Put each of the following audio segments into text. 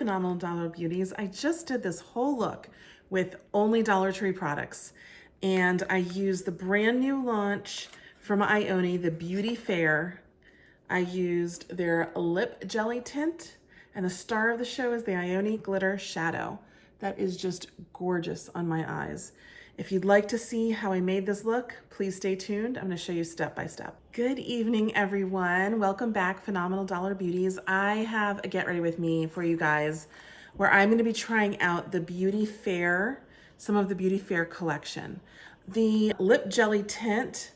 Phenomenal Dollar Beauties. I just did this whole look with only Dollar Tree products, and I used the brand new launch from Ioni, the Beauty Fair. I used their lip jelly tint, and the star of the show is the Ioni Glitter Shadow. That is just gorgeous on my eyes. If you'd like to see how I made this look, please stay tuned. I'm going to show you step by step. Good evening, everyone. Welcome back, Phenomenal Dollar Beauties. I have a get ready with me for you guys where I'm going to be trying out the Beauty Fair, some of the Beauty Fair collection. The lip jelly tint,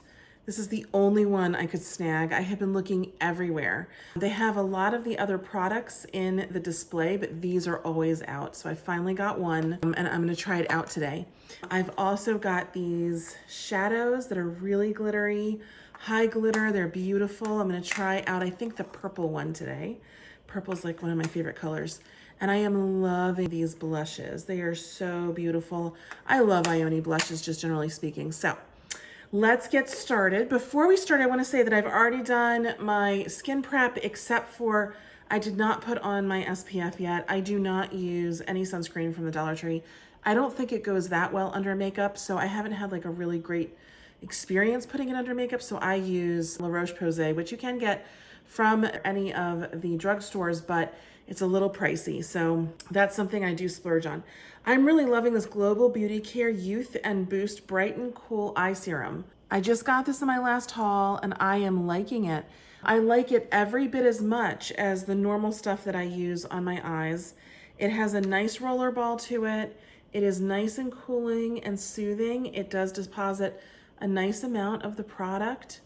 this is the only one I could snag. I have been looking everywhere. They have a lot of the other products in the display, but these are always out. So I finally got one, and I'm gonna try it out today. I've also got these shadows that are really glittery, high glitter. They're beautiful. I'm gonna try out, I think, the purple one today. Purple's like one of my favorite colors. And I am loving these blushes. They are so beautiful. I love Ioni blushes, just generally speaking. So let's get started. Before we start, I want to say that I've already done my skin prep, except for I did not put on my SPF yet. I do not use any sunscreen from the Dollar Tree. I don't think it goes that well under makeup, so I haven't had like a really great experience putting it under makeup. So I use La Roche-Posay, which you can get from any of the drugstores, but it's a little pricey. So that's something I do splurge on. I'm really loving this Global Beauty Care Youth and Boost Brighten Cool Eye Serum. I just got this in my last haul and I am liking it. I like it every bit as much as the normal stuff that I use on my eyes. It has a nice roller ball to it. It is nice and cooling and soothing. It does deposit a nice amount of the product,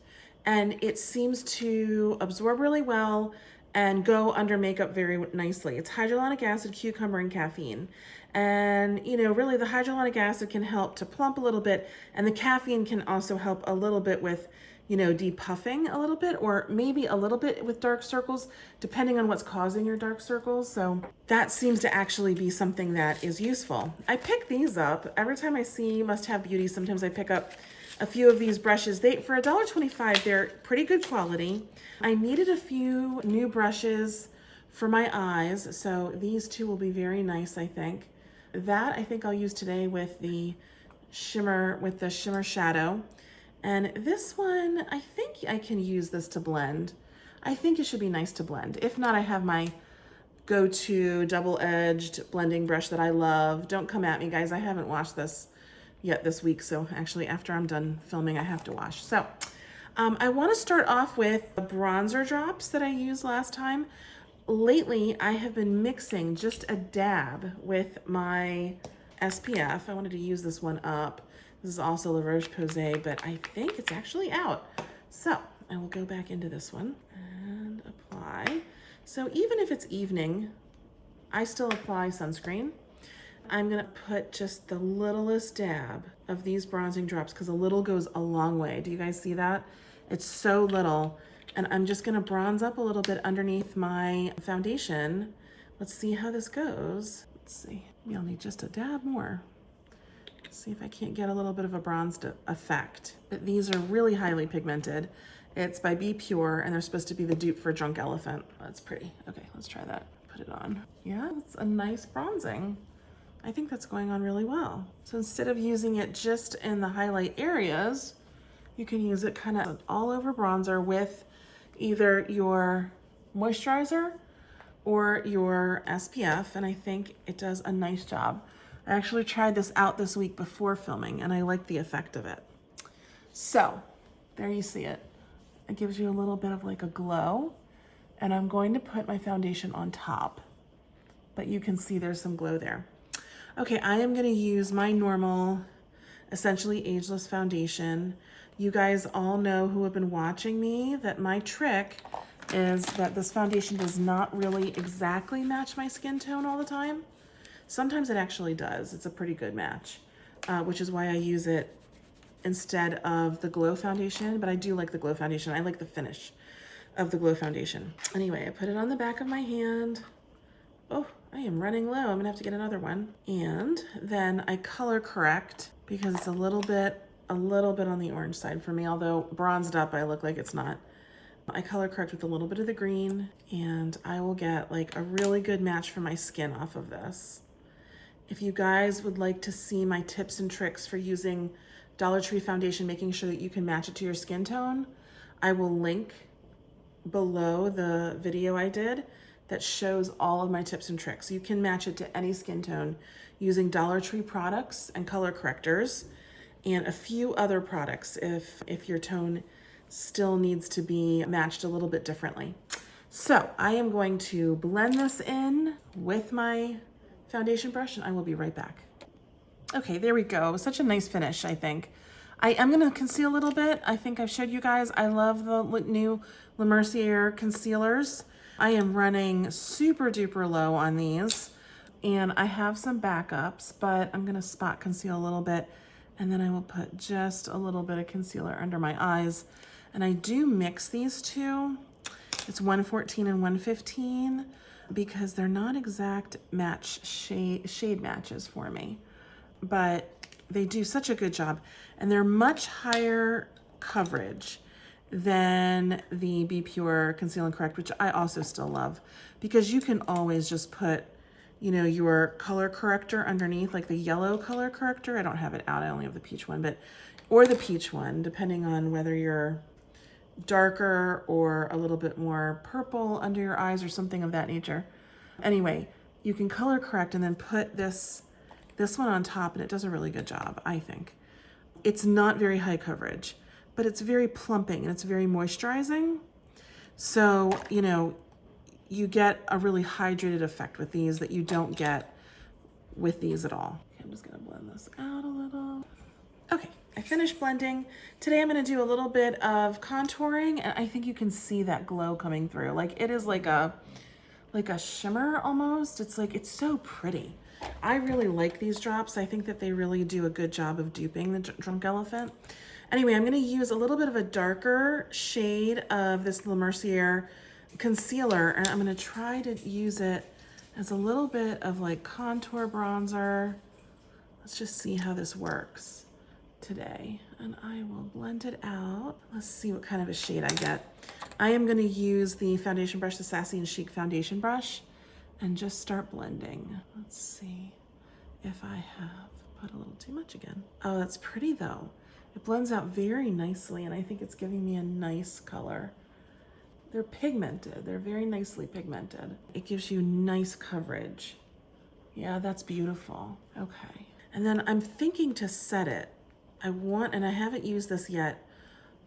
and it seems to absorb really well and go under makeup very nicely. It's hyaluronic acid, cucumber, and caffeine. And, you know, really the hyaluronic acid can help to plump a little bit, and the caffeine can also help a little bit with, you know, depuffing a little bit, or maybe a little bit with dark circles, depending on what's causing your dark circles. So that seems to actually be something that is useful. I pick these up every time I see Must Have Beauty. Sometimes I pick up a few of these brushes. For $1.25, they're pretty good quality. I needed a few new brushes for my eyes, so these two will be very nice, I think. That I think I'll use today with the shimmer shadow. And this one, I think I can use this to blend. I think it should be nice to blend. If not, I have my go-to double-edged blending brush that I love. Don't come at me, guys. I haven't washed this yet this week, so actually after I'm done filming, I have to wash. So I want to start off with the bronzer drops that I used last time. Lately, I have been mixing just a dab with my SPF. I wanted to use this one up. This is also La Roche-Posay, but I think it's actually out. So I will go back into this one and apply. So even if it's evening, I still apply sunscreen. I'm gonna put just the littlest dab of these bronzing drops because a little goes a long way. Do you guys see that? It's so little. And I'm just gonna bronze up a little bit underneath my foundation. Let's see how this goes. Let's see, maybe I'll need just a dab more. Let's see if I can't get a little bit of a bronzed effect. But these are really highly pigmented. It's by Be Pure, and they're supposed to be the dupe for Drunk Elephant. That's pretty. Okay, let's try that. Put it on. Yeah, it's a nice bronzing. I think that's going on really well. So instead of using it just in the highlight areas, you can use it kind of all over bronzer with either your moisturizer or your SPF, and I think it does a nice job. I actually tried this out this week before filming, and I like the effect of it. So there you see it. It gives you a little bit of like a glow, and I'm going to put my foundation on top, but you can see there's some glow there. Okay, I am gonna use my normal, essentially ageless foundation. You guys all know, who have been watching me, that my trick is that this foundation does not really exactly match my skin tone all the time. Sometimes it actually does. It's a pretty good match, which is why I use it instead of the Glow foundation, but I do like the Glow foundation. I like the finish of the Glow foundation. Anyway, I put it on the back of my hand. Oh, I am running low. I'm gonna have to get another one. And then I color correct because it's a little bit on the orange side for me, although bronzed up, I look like it's not. I color correct with a little bit of the green, and I will get like a really good match for my skin off of this. If you guys would like to see my tips and tricks for using Dollar Tree foundation, making sure that you can match it to your skin tone, I will link below the video I did that shows all of my tips and tricks. You can match it to any skin tone using Dollar Tree products and color correctors and a few other products if your tone still needs to be matched a little bit differently. So I am going to blend this in with my foundation brush and I will be right back. Okay, there we go. Such a nice finish, I think. I am gonna conceal a little bit. I think I've showed you guys, I love the new Le Mercier concealers. I am running super duper low on these and I have some backups, but I'm gonna spot conceal a little bit and then I will put just a little bit of concealer under my eyes. And I do mix these two. It's 114 and 115 because they're not exact match shade matches for me, but they do such a good job. And they're much higher coverage than the Be Pure Conceal and Correct, which I also still love because you can always just put, you know, your color corrector underneath, like the yellow color corrector. I don't have it out, I only have the peach one, but, or the peach one, depending on whether you're darker or a little bit more purple under your eyes or something of that nature. Anyway, you can color correct and then put this one on top and it does a really good job, I think. It's not very high coverage, but it's very plumping and it's very moisturizing. So, you know, you get a really hydrated effect with these that you don't get with these at all. Okay, I'm just gonna blend this out a little. Okay, I finished blending. Today I'm gonna do a little bit of contouring and I think you can see that glow coming through. Like it is like a shimmer almost. It's like, it's so pretty. I really like these drops. I think that they really do a good job of duping the Drunk Elephant. Anyway, I'm gonna use a little bit of a darker shade of this Le Mercier concealer and I'm gonna try to use it as a little bit of like contour bronzer. Let's just see how this works today. And I will blend it out. Let's see what kind of a shade I get. I am gonna use the foundation brush, the Sassy and Chic foundation brush, and just start blending. Let's see if I have put a little too much again. Oh, that's pretty though. It blends out very nicely and I think it's giving me a nice color. They're pigmented, they're very nicely pigmented. It gives you nice coverage. Yeah, that's beautiful. Okay, and then I'm thinking to set it. And I haven't used this yet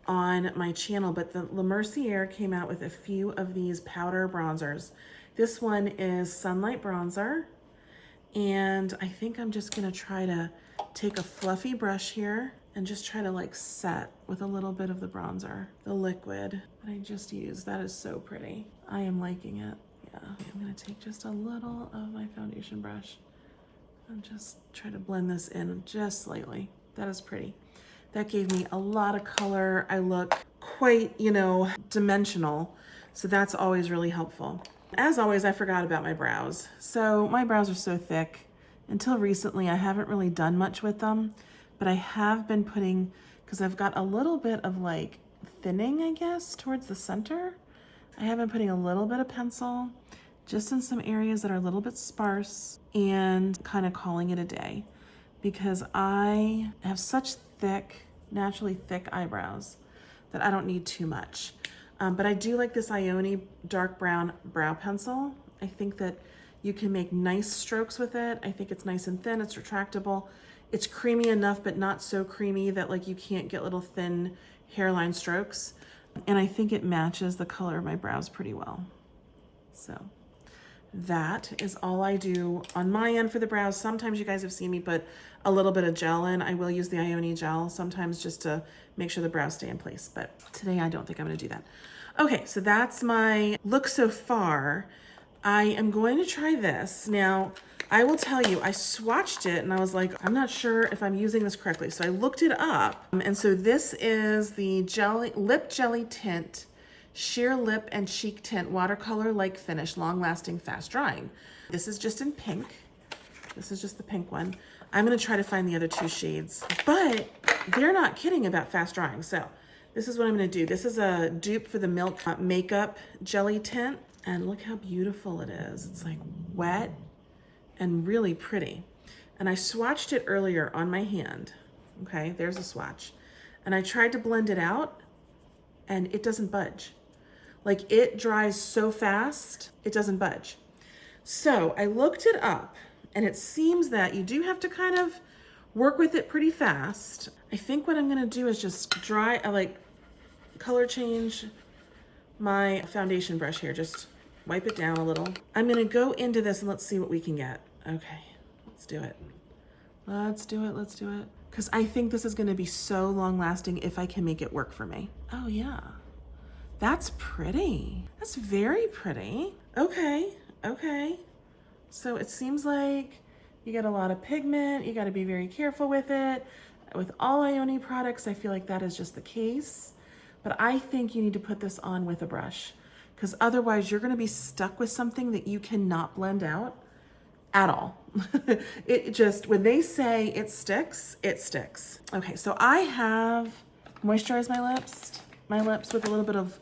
on my channel, but the Le Mercier came out with a few of these powder bronzers. This one is Sunlight Bronzer, and I think I'm just gonna try to take a fluffy brush here and just try to like set with a little bit of the bronzer, the liquid that I just used. That is so pretty. I am liking it. Yeah, I'm gonna take just a little of my foundation brush and just try to blend this in just slightly. That is pretty. That gave me a lot of color. I look quite, you know, dimensional. So that's always really helpful. As always, I forgot about my brows. So my brows are so thick. Until recently, I haven't really done much with them, but I have been putting, because I've got a little bit of like thinning, I guess, towards the center. I have been putting a little bit of pencil just in some areas that are a little bit sparse and kind of calling it a day, because I have such thick, naturally thick eyebrows that I don't need too much. But I do like this Ioni dark brown brow pencil. I think that you can make nice strokes with it. I think it's nice and thin, it's retractable. It's creamy enough, but not so creamy that like you can't get little thin hairline strokes. And I think it matches the color of my brows pretty well. So that is all I do on my end for the brows. Sometimes you guys have seen me put a little bit of gel in. I will use the Ioni gel sometimes just to make sure the brows stay in place, but today I don't think I'm gonna do that. Okay, so that's my look so far. I am going to try this. Now, I will tell you, I swatched it and I was like, I'm not sure if I'm using this correctly. So I looked it up. And so this is the Lip Jelly Tint Sheer Lip and Cheek Tint Watercolor-like Finish, Long-Lasting, Fast-Drying. This is just in pink. This is just the pink one. I'm gonna try to find the other two shades, but they're not kidding about fast drying. So This is what I'm gonna do. This is a dupe for the Milk Makeup Jelly Tint. And look how beautiful it is. It's like wet and really pretty. And I swatched it earlier on my hand. Okay, there's a swatch. And I tried to blend it out and it doesn't budge. Like it dries so fast, it doesn't budge. So I looked it up and it seems that you do have to kind of work with it pretty fast. I think what I'm gonna do is just color change my foundation brush here. Just wipe it down a little. I'm gonna go into this and let's see what we can get. Okay, let's do it. Let's do it, let's do it. Because I think this is gonna be so long lasting if I can make it work for me. Oh yeah, that's pretty. That's very pretty. Okay, okay. So it seems like you get a lot of pigment. You gotta be very careful with it. With all Ioni products, I feel like that is just the case. But I think you need to put this on with a brush because otherwise you're gonna be stuck with something that you cannot blend out at all. It just, when they say it sticks, it sticks. Okay, so I have moisturized my lips with a little bit of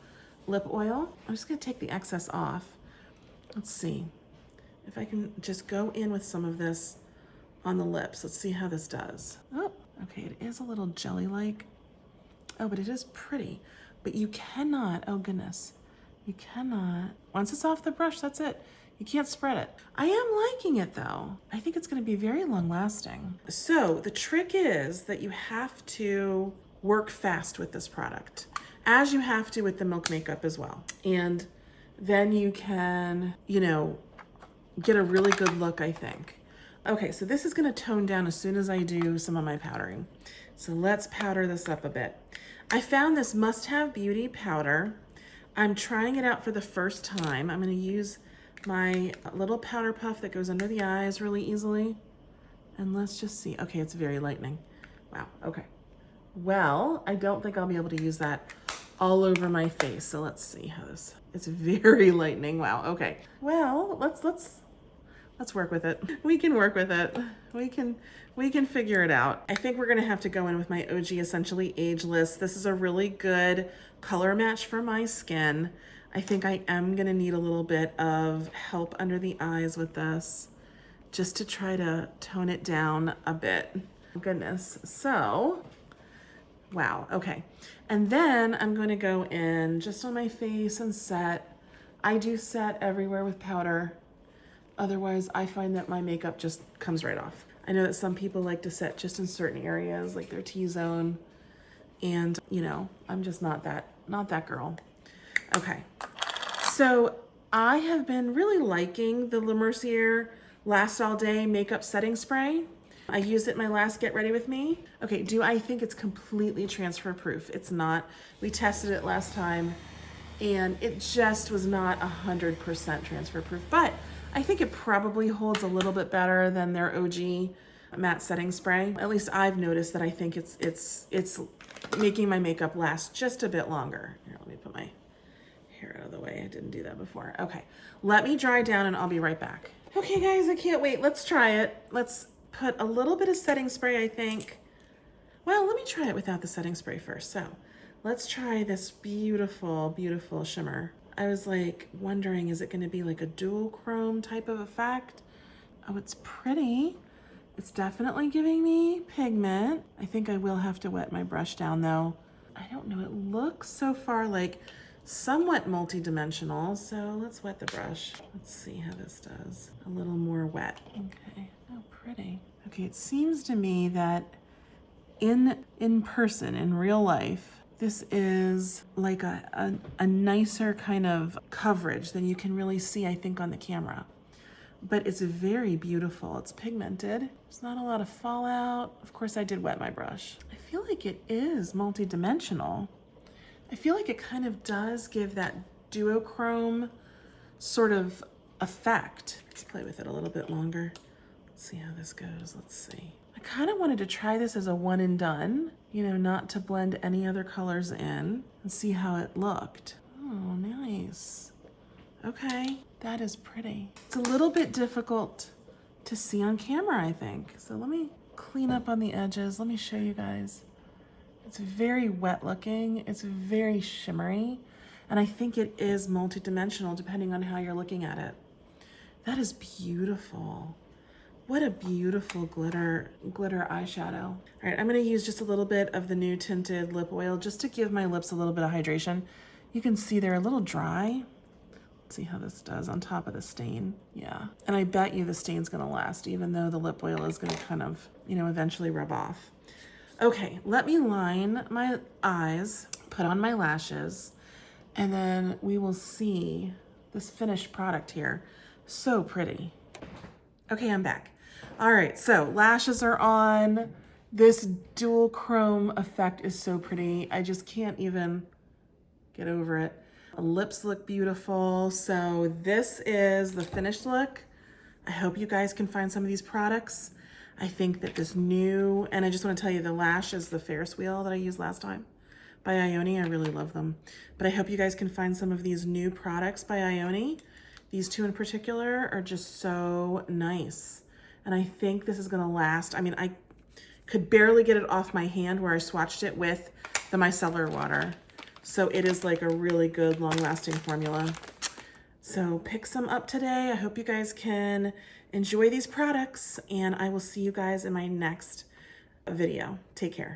lip oil. I'm just gonna take the excess off. Let's see if I can just go in with some of this on the lips. Let's see how this does. Oh, okay, it is a little jelly-like. Oh, but it is pretty. But you cannot, oh goodness, you cannot. Once it's off the brush, that's it. You can't spread it. I am liking it though. I think it's gonna be very long lasting. So the trick is that you have to work fast with this product, as you have to with the Milk Makeup as well. And then you can, you know, get a really good look, I think. Okay, so this is gonna tone down as soon as I do some of my powdering. So let's powder this up a bit. I found this Must Have Beauty powder. I'm trying it out for the first time. I'm gonna use my little powder puff that goes under the eyes really easily. And let's just see. Okay, it's very lightening. Wow, okay. Well, I don't think I'll be able to use that all over my face. So let's see how this, it's very lightening. Wow, okay. Well, let's work with it. We can work with it. We can figure it out. I think we're gonna have to go in with my OG Essentially Ageless. This is a really good color match for my skin. I think I am gonna need a little bit of help under the eyes with this, just to try to tone it down a bit. Goodness, so, wow, okay. And then I'm gonna go in just on my face and set. I do set everywhere with powder. Otherwise, I find that my makeup just comes right off. I know that some people like to set just in certain areas, like their T-zone. And, you know, I'm just not that girl. Okay, so I have been really liking the Le Mercier Last All Day Makeup Setting Spray. I used it in my last Get Ready With Me. Okay, do I think it's completely transfer proof? It's not. We tested it last time and it just was not 100% transfer proof, but I think it probably holds a little bit better than their OG matte setting spray. At least I've noticed that I think it's making my makeup last just a bit longer. Here, let me put my hair out of the way. I didn't do that before. Okay, let me dry down and I'll be right back. Okay guys, I can't wait. Let's try it. Let's put a little bit of setting spray, I think. Well, let me try it without the setting spray first. So let's try this beautiful, beautiful shimmer. I was like wondering, is it gonna be like a dual chrome type of effect? Oh, it's pretty. It's definitely giving me pigment. I think I will have to wet my brush down though. I don't know, it looks so far like somewhat multi-dimensional. So let's wet the brush. Let's see how this does. A little more wet. Okay, oh pretty. Okay, it seems to me that in person, in real life, this is like a nicer kind of coverage than you can really see, I think, on the camera. But it's very beautiful. It's pigmented. There's not a lot of fallout. Of course, I did wet my brush. I feel like it is multi-dimensional. I feel like it kind of does give that duochrome sort of effect. Let's play with it a little bit longer. Let's see how this goes. Let's see. I kind of wanted to try this as a one and done, you know, not to blend any other colors in, and see how it looked. Oh, nice. Okay, that is pretty. It's a little bit difficult to see on camera, I think. So let me clean up on the edges. Let me show you guys It's very wet looking. It's very shimmery. And I think it is multidimensional depending on how you're looking at it. That is beautiful. What a beautiful glitter eyeshadow. All right, I'm gonna use just a little bit of the new tinted lip oil just to give my lips a little bit of hydration. You can see they're a little dry. Let's see how this does on top of the stain. Yeah, and I bet you the stain's gonna last even though the lip oil is gonna kind of, you know, eventually rub off. Okay, let me line my eyes, put on my lashes, and then we will see this finished product here. So pretty. Okay, I'm back. All right, so lashes are on. This dual chrome effect is so pretty. I just can't even get over it. Lips look beautiful. So this is the finished look. I hope you guys can find some of these products. I think that this new, and I just want to tell you the lash is the Ferris wheel that I used last time by Ioni. I really love them. But I hope you guys can find some of these new products by Ioni. These two in particular are just so nice. And I think this is gonna last. I mean, I could barely get it off my hand where I swatched it with the micellar water. So it is like a really good long-lasting formula. So pick some up today. I hope you guys can enjoy these products and I will see you guys in my next video. Take care.